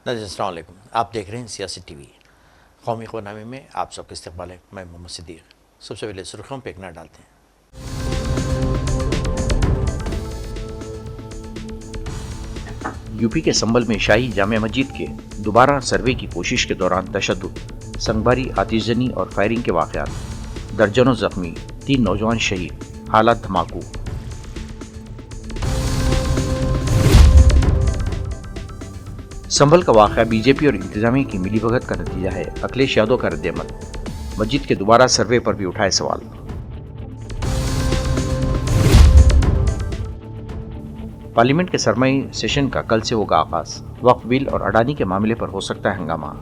अस्सलाम वालेकुम। आप देख रहे हैं सियासी टीवी। कौमी ख़ुनामी में आप सबका इस्तकबाल है। मैं मोहम्मद सिद्दीक़। सबसे पहले सुर्खियों पर एक नज़र डालते हैं। यूपी के संभल में शाही जामे मस्जिद के दोबारा सर्वे की कोशिश के दौरान तशद्दुद, संगबारी, आतिशजनी और फायरिंग के वाक़यात, दर्जनों जख्मी, 3 नौजवान शहीद, हालात धमाकू। संभल का वाक़या बीजेपी और इंतजामिया की मिलीभगत का नतीजा है। अखिलेश यादव का रद्द-ए-अमल, मस्जिद के दोबारा सर्वे पर भी उठाए सवाल। पार्लियामेंट के सरमाई सेशन का कल से होगा आगाज। वक्फ बिल और अडानी के मामले पर हो सकता है हंगामा।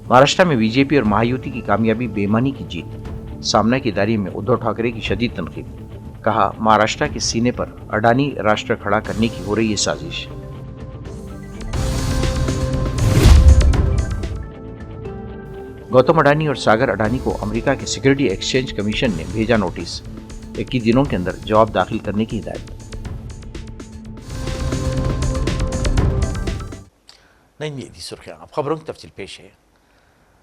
महाराष्ट्र में बीजेपी और महायुति की कामयाबी बेईमानी की जीत। सामना की दारी में उद्धव ठाकरे की शदीद तनकीद। कहा, महाराष्ट्र के सीने पर अडानी राष्ट्र खड़ा करने की हो रही है साजिश। गौतम अडानी और सागर अडानी को अमेरिका के सिक्योरिटी एक्सचेंज कमीशन ने भेजा नोटिस। 21 दिनों के अंदर जवाब दाखिल करने की हिदायत। नहीं थी सुर्खियां, अब खबरों की तफसील पेश है।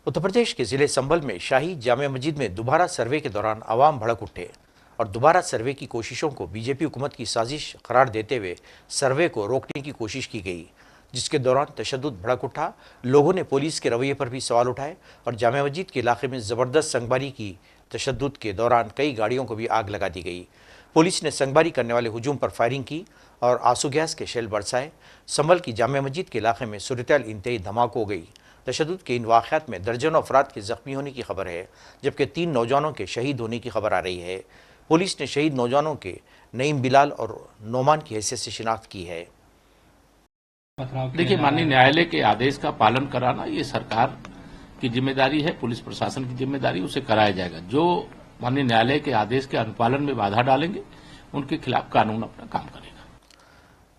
उत्तर प्रदेश के जिले संभल में शाही जामे मस्जिद में दोबारा सर्वे के दौरान अवाम भड़क उठे और दोबारा सर्वे की कोशिशों को बीजेपी हुकूमत की साजिश करार देते हुए सर्वे को रोकने की कोशिश की गई, जिसके दौरान तशद्दुद भड़क उठा। लोगों ने पुलिस के रवैये पर भी सवाल उठाए और जामे मस्जिद के इलाके में ज़बरदस्त संगबारी की। तशद्दुद के दौरान कई गाड़ियों को भी आग लगा दी गई। पुलिस ने संगबारी करने वाले हुजूम पर फायरिंग की और आंसू गैस के शेल बरसाए। संभल की जामे मस्जिद के इलाके में सूरत-ए-हाल इंतहाई धमाक हो गई। तशद्दुद के इन वाक़यात में दर्जनों अफराद के ज़ख्मी होने की खबर है, जबकि 3 नौजवानों के शहीद होने की खबर आ रही है। पुलिस ने शहीद नौजवानों के नईम बिलाल और नोमान की हैसियत से शिनाख्त की है। देखिए, माननीय न्यायालय के आदेश का पालन कराना ये सरकार की जिम्मेदारी है, पुलिस प्रशासन की जिम्मेदारी, उसे कराया जाएगा। जो माननीय न्यायालय के आदेश के अनुपालन में बाधा डालेंगे, उनके खिलाफ कानून अपना काम करेगा।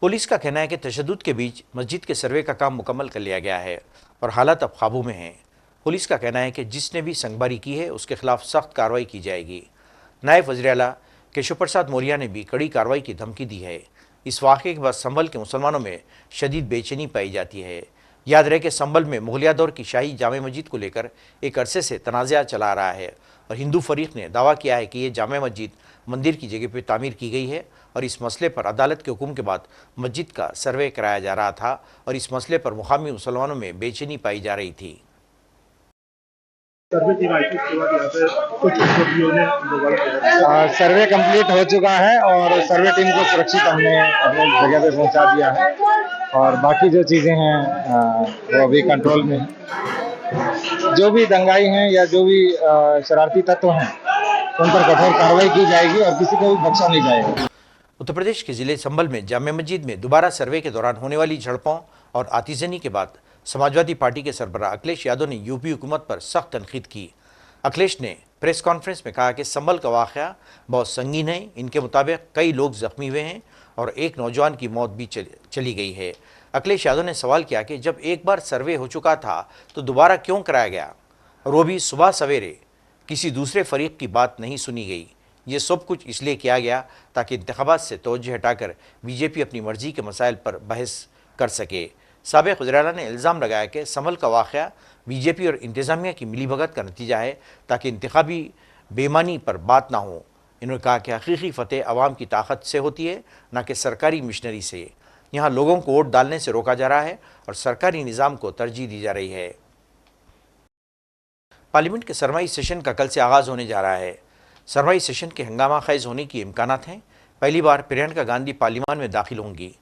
पुलिस का कहना है कि तशद्दुद के बीच मस्जिद के सर्वे का काम मुकम्मल कर लिया गया है और हालात अब काबू में हैं। पुलिस का कहना है कि जिसने भी संगबारी की है उसके खिलाफ सख्त कार्रवाई की जाएगी। नायब वज़ीर-ए-आला केशव प्रसाद मौर्य ने भी कड़ी कार्रवाई की धमकी दी है। इस वाक़े के बाद संभल के मुसलमानों में शदीद बेचैनी पाई जाती है। याद रहे कि संभल में मुगलिया दौर की शाही जामे मस्जिद को लेकर एक अरसे से तनाज़ा चला रहा है और हिंदू फरीक ने दावा किया है कि ये जामे मस्जिद मंदिर की जगह पर तामीर की गई है और इस मसले पर अदालत के हुक्म के बाद मस्जिद का सर्वे कराया जा रहा था और इस मसले पर मुकामी मुसलमानों में बेचैनी पाई जा रही थी। सर्वे टीम आई थी, उसके बाद यहाँ पे कुछ उपद्रवियों ने सर्वे कंप्लीट हो चुका है और सर्वे टीम को सुरक्षित हमने अपने जगह पे पहुंचा दिया है और बाकी जो चीज़ें हैं वो अभी कंट्रोल में है। जो भी दंगाई हैं या जो भी शरारती तत्व हैं उन पर कठोर कार्रवाई की जाएगी और किसी को भी बख्शा नहीं जाएगा। उत्तर प्रदेश के जिले संभल में जामे मस्जिद में दोबारा सर्वे के दौरान होने वाली झड़पों और आतिशजनी के बाद समाजवादी पार्टी के सरबराह अखिलेश यादव ने यूपी हुकूमत पर सख्त तनकीद की। अखिलेश ने प्रेस कॉन्फ्रेंस में कहा कि संभल का वाक़या बहुत संगीन है। इनके मुताबिक कई लोग जख्मी हुए हैं और एक नौजवान की मौत भी चली गई है। अखिलेश यादव ने सवाल किया कि जब एक बार सर्वे हो चुका था तो दोबारा क्यों कराया गया और वो भी सुबह सवेरे, किसी दूसरे फरीक की बात नहीं सुनी गई। ये सब कुछ इसलिए किया गया ताकि इंतखाबात से तवज्जो हटाकर बीजेपी अपनी मर्जी के मसाइल पर बहस कर सके। साबिक़ वज़ीर-ए-आला ने इल्ज़ाम लगाया कि संभल का वाक़या बीजेपी और इंतज़ामिया की मिलीभगत का नतीजा है ताकि इंतखाबी बेईमानी पर बात ना हो। इन्होंने कहा कि हकीकी फ़तेह अवाम की ताकत से होती है, ना कि सरकारी मिशनरी से। यहाँ लोगों को वोट डालने से रोका जा रहा है और सरकारी निज़ाम को तरजीह दी जा रही है। पार्लियामेंट के सरमाई सेशन का कल से आगाज़ होने जा रहा है। सरमाई सेशन के हंगामा ख़ेज़ होने की इम्कानात हैं। पहली बार प्रियंका गांधी पार्लियामान में दाखिल होंगी।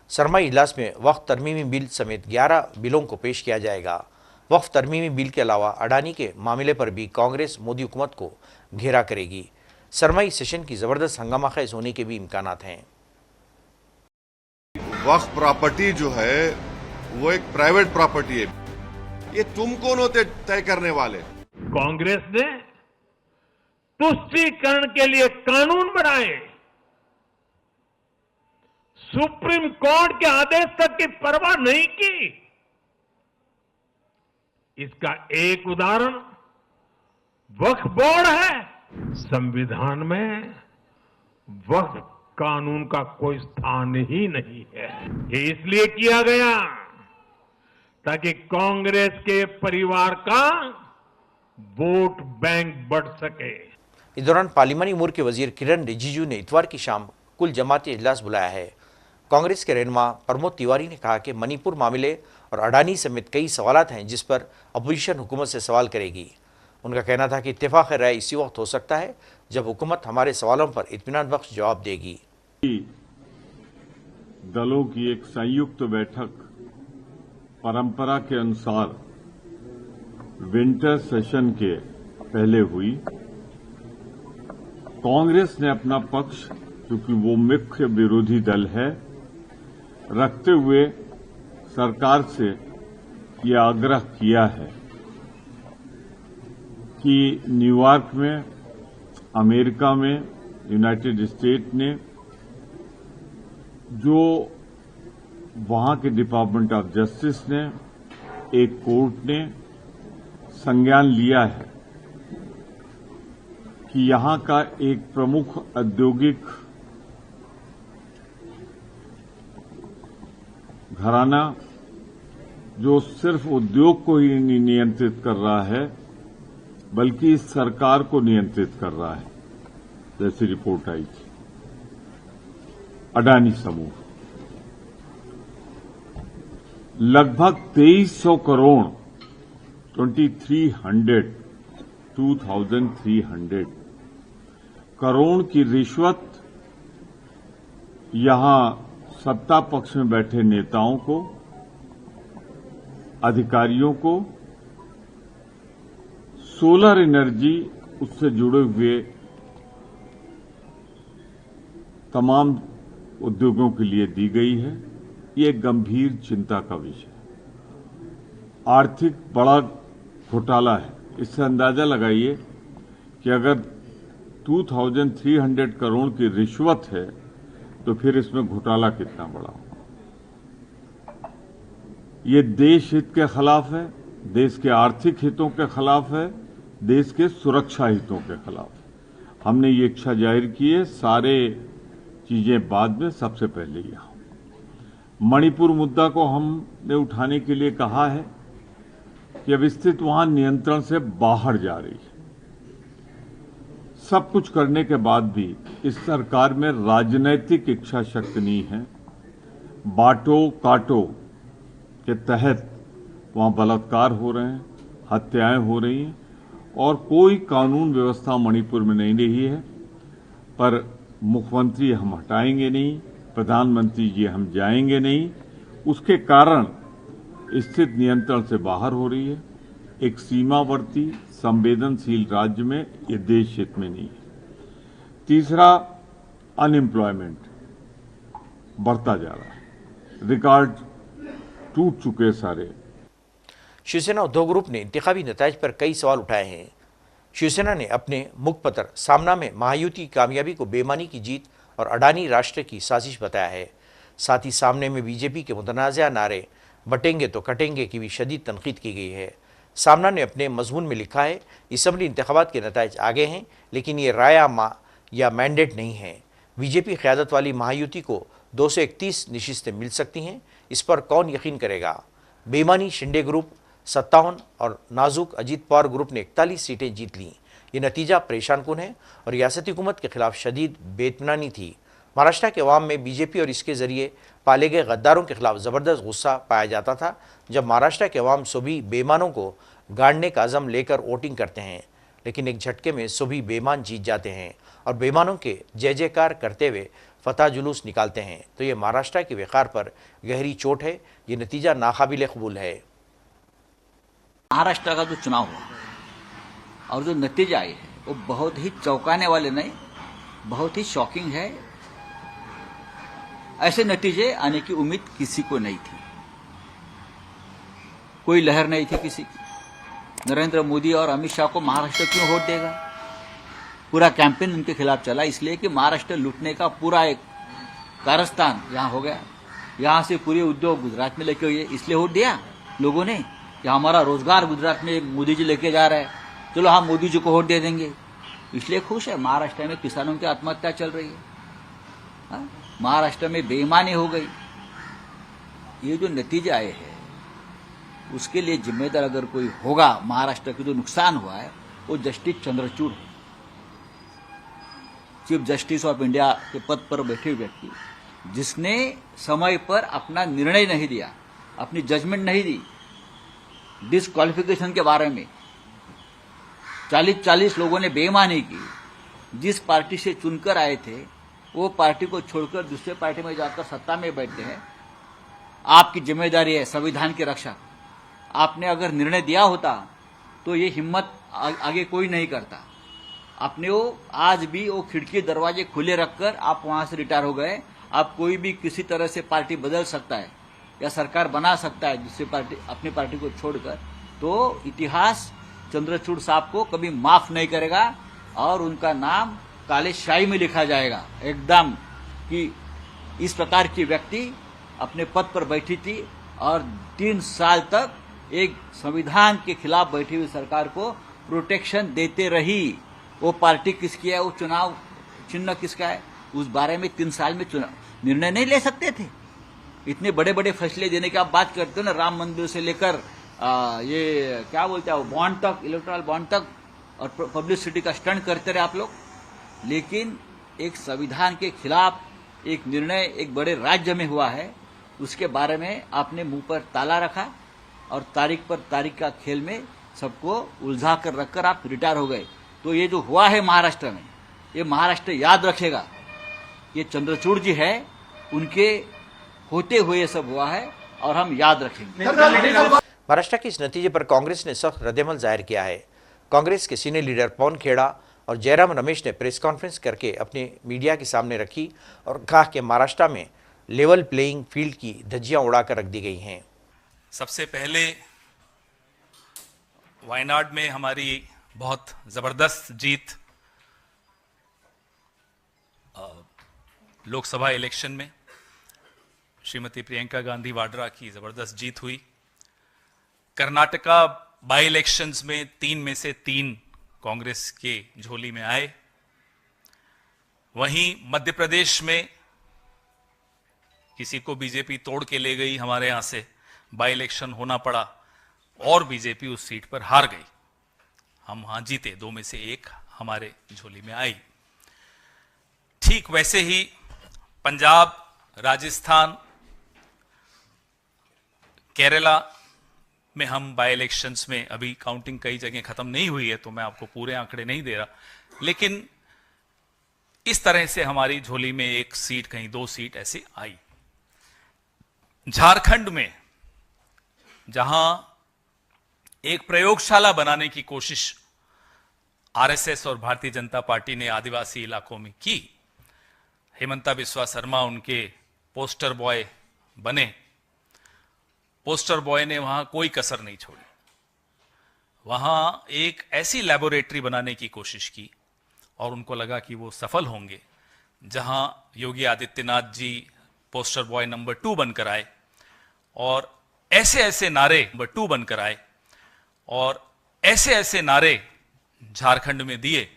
सरमाई इजलास में वक्फ तरमीमी बिल समेत 11 बिलों को पेश किया जाएगा। वक्फ तरमीमी बिल के अलावा अडानी के मामले पर भी कांग्रेस मोदी हुकूमत को घेरा करेगी। सरमाई सेशन की ज़बरदस्त हंगामा ख़ेज़ होने के भी इम्कानात हैं। वक्फ प्रॉपर्टी जो है वो एक प्राइवेट प्रॉपर्टी है, ये तुम कौन होते तय करने वाले? कांग्रेस ने तुष्टीकरण के लिए कानून बनाए, सुप्रीम कोर्ट के आदेश तक की परवाह नहीं की। इसका एक उदाहरण वक्फ बोर्ड है। संविधान में वक्फ कानून का कोई स्थान ही नहीं है। ये इसलिए किया गया ताकि कांग्रेस के परिवार का वोट बैंक बढ़ सके। इस दौरान पार्लिमानी उमूर के वजीर किरण रिजिजू ने इतवार की शाम कुल जमाती इजलास बुलाया है। कांग्रेस के रहनुमा प्रमोद तिवारी ने कहा कि मणिपुर मामले और अडानी समेत कई सवालात हैं जिस पर अपोजिशन हुकूमत से सवाल करेगी। उनका कहना था कि इत्तेफाक राय इसी वक्त हो सकता है जब हुकूमत हमारे सवालों पर इत्मीनान बख्श जवाब देगी। दलों की एक संयुक्त बैठक परंपरा के अनुसार विंटर सेशन के पहले हुई। कांग्रेस ने अपना पक्ष, क्योंकि वो मुख्य विरोधी दल है, रखते हुए सरकार से ये आग्रह किया है कि न्यूयॉर्क में, अमेरिका में, यूनाइटेड स्टेट ने जो वहां के डिपार्टमेंट ऑफ जस्टिस ने, एक कोर्ट ने संज्ञान लिया है कि यहां का एक प्रमुख औद्योगिक घराना जो सिर्फ उद्योग को ही नहीं नियंत्रित कर रहा है बल्कि इस सरकार को नियंत्रित कर रहा है, जैसी रिपोर्ट आई थी, अडानी समूह लगभग 2300 करोड़ 2300 करोड़ की रिश्वत यहां सत्ता पक्ष में बैठे नेताओं को, अधिकारियों को, सोलर एनर्जी उससे जुड़े हुए तमाम उद्योगों के लिए दी गई है। ये गंभीर चिंता का विषय है। आर्थिक बड़ा घोटाला है। इससे अंदाजा लगाइए कि अगर 2300 करोड़ की रिश्वत है तो फिर इसमें घोटाला कितना बड़ा हो। ये देश हित के खिलाफ है, देश के आर्थिक हितों के खिलाफ है, देश के सुरक्षा हितों के खिलाफ है। हमने ये इच्छा जाहिर की है, सारे चीजें बाद में, सबसे पहले यहां मणिपुर मुद्दा को हमने उठाने के लिए कहा है कि अब स्थिति वहां नियंत्रण से बाहर जा रही है। सब कुछ करने के बाद भी इस सरकार में राजनैतिक इच्छा शक्ति नहीं है। बांटो काटो के तहत वहां बलात्कार हो रहे हैं, हत्याएं हो रही हैं और कोई कानून व्यवस्था मणिपुर में नहीं रही है। पर मुख्यमंत्री हम हटाएंगे नहीं, प्रधानमंत्री जी हम जाएंगे नहीं। उसके कारण स्थिति नियंत्रण से बाहर हो रही है। एक सीमावर्ती संवेदनशील राज्य में ये देश हित में नहीं है। तीसरा, अनएम्प्लॉयमेंट बढ़ता जा रहा है, रिकॉर्ड टूट चुके सारे। शिवसेना उद्धव ग्रुप ने इंतखाबी नताइज पर कई सवाल उठाए हैं। शिवसेना ने अपने मुखपत्र सामना में महायुति की कामयाबी को बेईमानी की जीत और अडानी राष्ट्र की साजिश बताया है। साथ ही सामने में बीजेपी के मुतनाज़ा नारे बटेंगे तो कटेंगे की भी शदीद तनकीद की गई है। सामना ने अपने मजमून में लिखा है, असम्बली इंतखाबात के नताइज आगे हैं लेकिन ये राय या मैंडेट नहीं है। बीजेपी क़यादत वाली महायुति को 231 नशिस्तें मिल सकती हैं, इस पर कौन यकीन करेगा। बेईमानी शिंदे ग्रुप 57 और नाजुक अजीत पवार ग्रुप ने 41 सीटें जीत लीं। ये नतीजा परेशान-कुन है और रियासती हुकूमत के खिलाफ शदीद बेइत्मीनानी थी। महाराष्ट्र के अवाम में बीजेपी और इसके जरिए पाले गए गद्दारों के खिलाफ ज़बरदस्त गुस्सा पाया जाता था। जब महाराष्ट्र के अवाम सभी बेईमानों को गाड़ने का अज़म लेकर वोटिंग करते हैं, लेकिन एक झटके में सभी बेईमान जीत जाते हैं और बेईमानों के जय जयकार करते हुए फतह जुलूस निकालते हैं, तो ये महाराष्ट्र के वक़ार पर गहरी चोट है। ये नतीजा नाकाबिल कबूल है। महाराष्ट्र का जो चुनाव हुआ और जो नतीजे आए हैं वो बहुत ही चौंकाने वाले नहीं, बहुत ही शॉकिंग है। ऐसे नतीजे आने की उम्मीद किसी को नहीं थी, कोई लहर नहीं थी किसी की। नरेंद्र मोदी और अमित शाह को महाराष्ट्र क्यों वोट देगा? पूरा कैंपेन उनके खिलाफ चला इसलिए कि महाराष्ट्र लूटने का पूरा एक कारस्तान यहां हो गया। यहां से पूरे उद्योग गुजरात में लेके हुए, इसलिए वोट दिया लोगों ने कि हमारा रोजगार गुजरात में मोदी जी लेके जा रहा है, चलो हम मोदी जी को वोट दे देंगे। इसलिए खुश है। महाराष्ट्र में किसानों की आत्महत्या चल रही है, हाँ? महाराष्ट्र में बेईमानी हो गई। ये जो नतीजे आए हैं उसके लिए जिम्मेदार अगर कोई होगा, महाराष्ट्र के जो नुकसान हुआ है वो justice Chandrachud, chief justice of India के पद पर बैठे व्यक्ति, जिसने समय पर अपना निर्णय नहीं दिया, अपनी जजमेंट नहीं दी डिस्क्वालिफिकेशन के बारे में। 40 लोगों ने बेईमानी की। जिस पार्टी से चुनकर आए थे वो पार्टी को छोड़कर दूसरे पार्टी में जाकर सत्ता में बैठे हैं। आपकी जिम्मेदारी है संविधान की रक्षा। आपने अगर निर्णय दिया होता तो ये हिम्मत आगे कोई नहीं करता। आपने वो आज भी वो खिड़की दरवाजे खुले रखकर आप वहां से रिटायर हो गए। आप कोई भी किसी तरह से पार्टी बदल सकता है या सरकार बना सकता है जिससे पार्टी अपनी पार्टी को छोड़कर, तो इतिहास चंद्रचूड़ साहब को कभी माफ नहीं करेगा और उनका नाम काले शाही में लिखा जाएगा एकदम, कि इस प्रकार की व्यक्ति अपने पद पर बैठी थी और 3 साल तक एक संविधान के खिलाफ बैठी हुई सरकार को प्रोटेक्शन देते रही। वो पार्टी किसकी है, वो चुनाव चिन्ह किसका है, उस बारे में 3 साल में निर्णय नहीं ले सकते थे। इतने बड़े बड़े फैसले देने की आप बात करते हो ना, राम मंदिर से लेकर ये क्या बोलते हैं बॉन्ड तक, इलेक्ट्रल बॉन्ड तक, और पब्लिसिटी का स्टंट करते रहे आप लोग। लेकिन एक संविधान के खिलाफ एक निर्णय एक बड़े राज्य में हुआ है, उसके बारे में आपने मुंह पर ताला रखा और तारीख पर तारीख का खेल में सबको उलझा कर रखकर आप रिटायर हो गए। तो ये जो हुआ है महाराष्ट्र में, ये महाराष्ट्र याद रखेगा। ये चंद्रचूड़ जी है, उनके होते हुए ये सब हुआ है और हम याद रखेंगे। महाराष्ट्र के इस नतीजे पर कांग्रेस ने सख्त रद्देमल जाहिर किया है। कांग्रेस के सीनियर लीडर पवन खेड़ा और जयराम रमेश ने प्रेस कॉन्फ्रेंस करके अपने मीडिया के सामने रखी और कहा कि महाराष्ट्र में लेवल प्लेइंग फील्ड की धज्जियां उड़ाकर रख दी गई हैं। सबसे पहले वायनाड में हमारी बहुत जबरदस्त जीत, लोकसभा इलेक्शन में श्रीमती प्रियंका गांधी वाड्रा की जबरदस्त जीत हुई। कर्नाटका बाई इलेक्शंस में 3 में से 3 कांग्रेस के झोली में आए। वहीं मध्य प्रदेश में किसी को बीजेपी तोड़ के ले गई, हमारे यहां से बाई इलेक्शन होना पड़ा और बीजेपी उस सीट पर हार गई। हम वहां जीते, 2 में से 1 हमारे झोली में आई। ठीक वैसे ही पंजाब, राजस्थान, केरला में हम बाई इलेक्शंस में, अभी काउंटिंग कई जगह खत्म नहीं हुई है तो मैं आपको पूरे आंकड़े नहीं दे रहा, लेकिन इस तरह से हमारी झोली में 1 सीट, कहीं 2 सीट ऐसी आई। झारखंड में जहां एक प्रयोगशाला बनाने की कोशिश आरएसएस और भारतीय जनता पार्टी ने आदिवासी इलाकों में की, हेमंता बिस्वा शर्मा उनके पोस्टर बॉय बने। पोस्टर बॉय ने वहां कोई कसर नहीं छोड़ी, वहां एक ऐसी लैबोरेटरी बनाने की कोशिश की और उनको लगा कि वो सफल होंगे। जहां Yogi Adityanath ji poster boy number 2 बनकर आए और ऐसे ऐसे नारे नंबर 2 बनकर आए और ऐसे ऐसे नारे झारखंड में दिए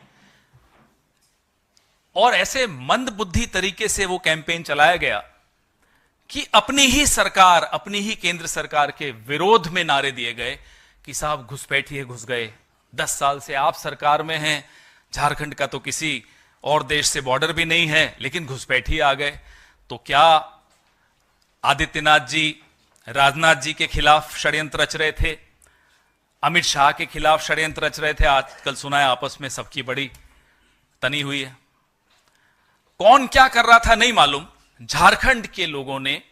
और ऐसे मंद बुद्धि तरीके से वो कैंपेन चलाया गया कि अपनी ही सरकार, अपनी ही केंद्र सरकार के विरोध में नारे दिए गए कि साहब घुसपैठिए घुस गए, 10 साल से आप सरकार में हैं, झारखंड का तो किसी और देश से बॉर्डर भी नहीं है, लेकिन घुसपैठिए आ गए। तो क्या आदित्यनाथ जी राजनाथ जी के खिलाफ षड्यंत्र रच रहे थे, अमित शाह के खिलाफ षड्यंत्र रच रहे थे? आजकल सुना है आपस में सबकी बड़ी तनी हुई है। कौन क्या कर रहा था नहीं मालूम, झारखंड के लोगों ने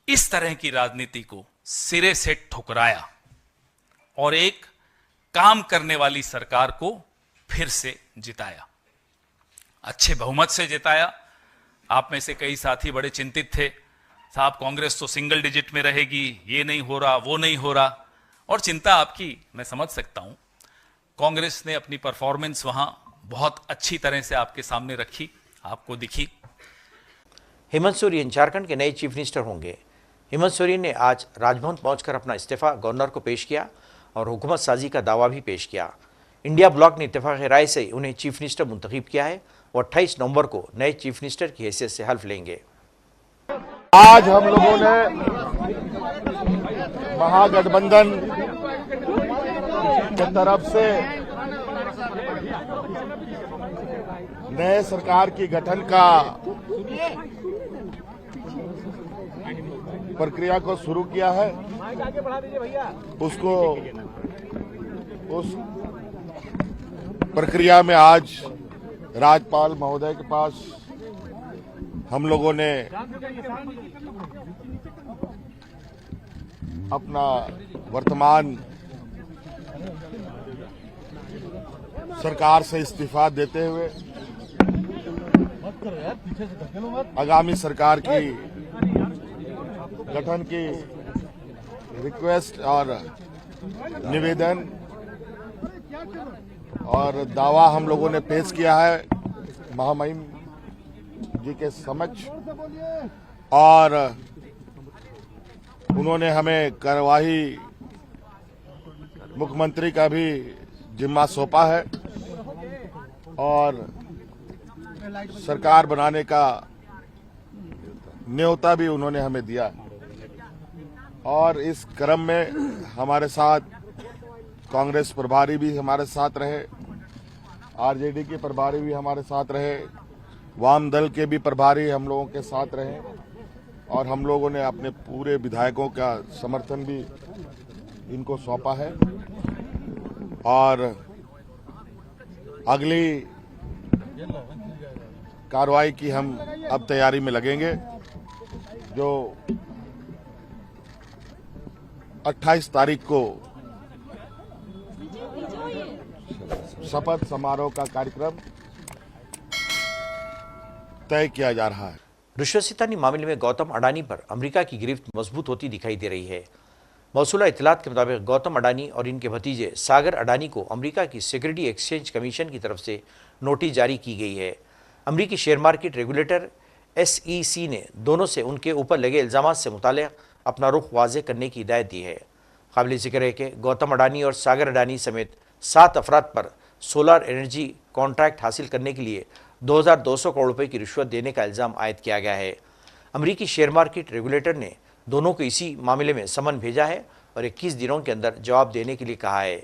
इस तरह की राजनीति को सिरे से ठुकराया और एक काम करने वाली सरकार को फिर से जिताया, अच्छे बहुमत से जिताया। आप में से कई साथी बड़े चिंतित थे, साहब कांग्रेस तो सिंगल डिजिट में रहेगी, ये नहीं हो रहा, वो नहीं हो रहा, और चिंता आपकी मैं समझ सकता हूं। कांग्रेस ने अपनी परफॉर्मेंस वहां बहुत अच्छी तरह से आपके सामने रखी, आपको दिखी। हेमंत सोरेन झारखंड के नए चीफ मिनिस्टर होंगे। हेमंत सोरेन ने आज राजभवन पहुंचकर अपना इस्तीफा गवर्नर को पेश किया और हुकूमत साजी का दावा भी पेश किया। इंडिया ब्लॉक ने इत्तेफाक राय से उन्हें चीफ मिनिस्टर मुंतखब किया है वो 28 नवंबर को नए चीफ मिनिस्टर की हैसियत से हल्फ लेंगे। आज हम लोगों ने महागठबंधन की तरफ से नए सरकार की गठन का प्रक्रिया को शुरू किया है। उस प्रक्रिया में आज राज्यपाल महोदय के पास हम लोगों ने अपना वर्तमान सरकार से इस्तीफा देते हुए आगामी सरकार की गठन की रिक्वेस्ट और निवेदन और दावा हम लोगों ने पेश किया है महामहिम जी के समक्ष, और उन्होंने हमें कार्यवाही मुख्यमंत्री का भी जिम्मा सौंपा है और सरकार बनाने का न्योता भी उन्होंने हमें दिया है। और इस क्रम में हमारे साथ कांग्रेस प्रभारी भी हमारे साथ रहे, आरजेडी के प्रभारी भी हमारे साथ रहे, वाम दल के भी प्रभारी हम लोगों के साथ रहे, और हम लोगों ने अपने पूरे विधायकों का समर्थन भी इनको सौंपा है। और अगली कार्रवाई की हम अब तैयारी में लगेंगे, जो 28 तारीख को शपथ समारोह का कार्यक्रम तय किया जा रहा है। रिश्वत-सितानी मामले में गौतम अडानी पर अमेरिका की गिरफ्त मजबूत होती दिखाई दे रही है। मौसूला इत्तलात के मुताबिक गौतम अडानी और इनके भतीजे सागर अडानी को अमेरिका की सिक्योरिटी एक्सचेंज कमीशन की तरफ से नोटिस जारी की गई है। अमेरिकी शेयर मार्केट रेगुलेटर SEC ने दोनों से उनके ऊपर लगे इल्जामात से मुताल्लिक़ अपना रुख वाज़ेह करने की हिदायत दी है। काबिल ज़िक्र है कि गौतम अडानी और सागर अडानी समेत 7 अफराद पर सोलर एनर्जी कॉन्ट्रैक्ट हासिल करने के लिए 2200 करोड़ रुपए की रिश्वत देने का इल्ज़ाम आयद किया गया है। अमेरिकी शेयर मार्केट रेगुलेटर ने दोनों को इसी मामले में समन भेजा है और 21 दिनों के अंदर जवाब देने के लिए कहा है।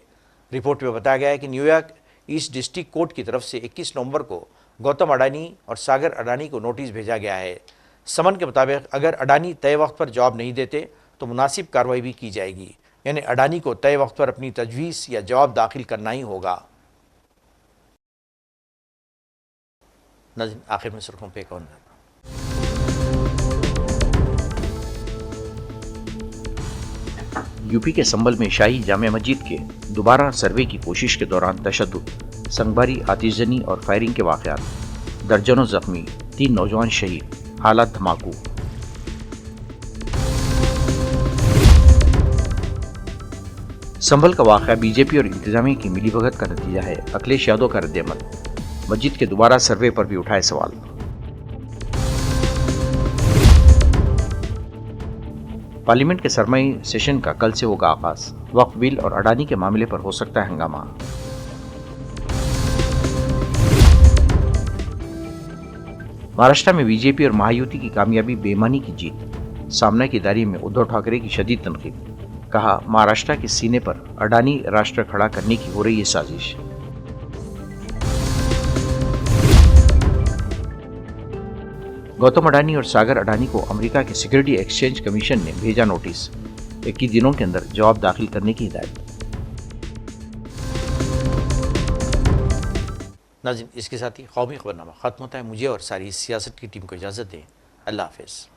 रिपोर्ट में बताया गया है कि न्यूयॉर्क ईस्ट डिस्ट्रिक्ट कोर्ट की तरफ से 21 नवंबर को गौतम अडानी और सागर अडानी को नोटिस भेजा गया है। समन के मुताबिक अगर अडानी तय वक्त पर जवाब नहीं देते तो मुनासिब कार्रवाई भी की जाएगी, यानी अडानी को तय वक्त पर अपनी तजवीज़ या जवाब दाखिल करना ही होगा। नाज़रीन, आखिर में सुर्खियों पे कौन है? यूपी के संभल में शाही जामे मस्जिद के दोबारा सर्वे की कोशिश के दौरान तशद्दुद, संगबारी, आतिशजनी और फायरिंग के वाक़यात, दर्जनों जख्मी, 3 नौजवान शहीद, हालात धमाकू। संभल का वाक़या बीजेपी और इंतजामिया की मिलीभगत का नतीजा है। अखिलेश यादव का रद्द-ए-अमल, मस्जिद के दोबारा सर्वे पर भी उठाए सवाल। पार्लियामेंट के सरमाई सेशन का कल से होगा आगाज। वक्फ बिल और अडानी के मामले पर हो सकता है हंगामा। महाराष्ट्र में बीजेपी और महायुति की कामयाबी बेईमानी की जीत। सामना की दारी में उद्धव ठाकरे की शदीद तनकीद। कहा, महाराष्ट्र के सीने पर अडानी राष्ट्र खड़ा करने की हो रही है साजिश। गौतम अडानी और सागर अडानी को अमेरिका के सिक्योरिटी एक्सचेंज कमीशन ने भेजा नोटिस। 21 दिनों के अंदर जवाब दाखिल करने की हिदायत। नाज़रीन, इसके साथ ही कौमी खबरनामा खत्म होता है। मुझे और सारी सियासत की टीम को इजाज़त दें। अल्लाह हाफ़िज़।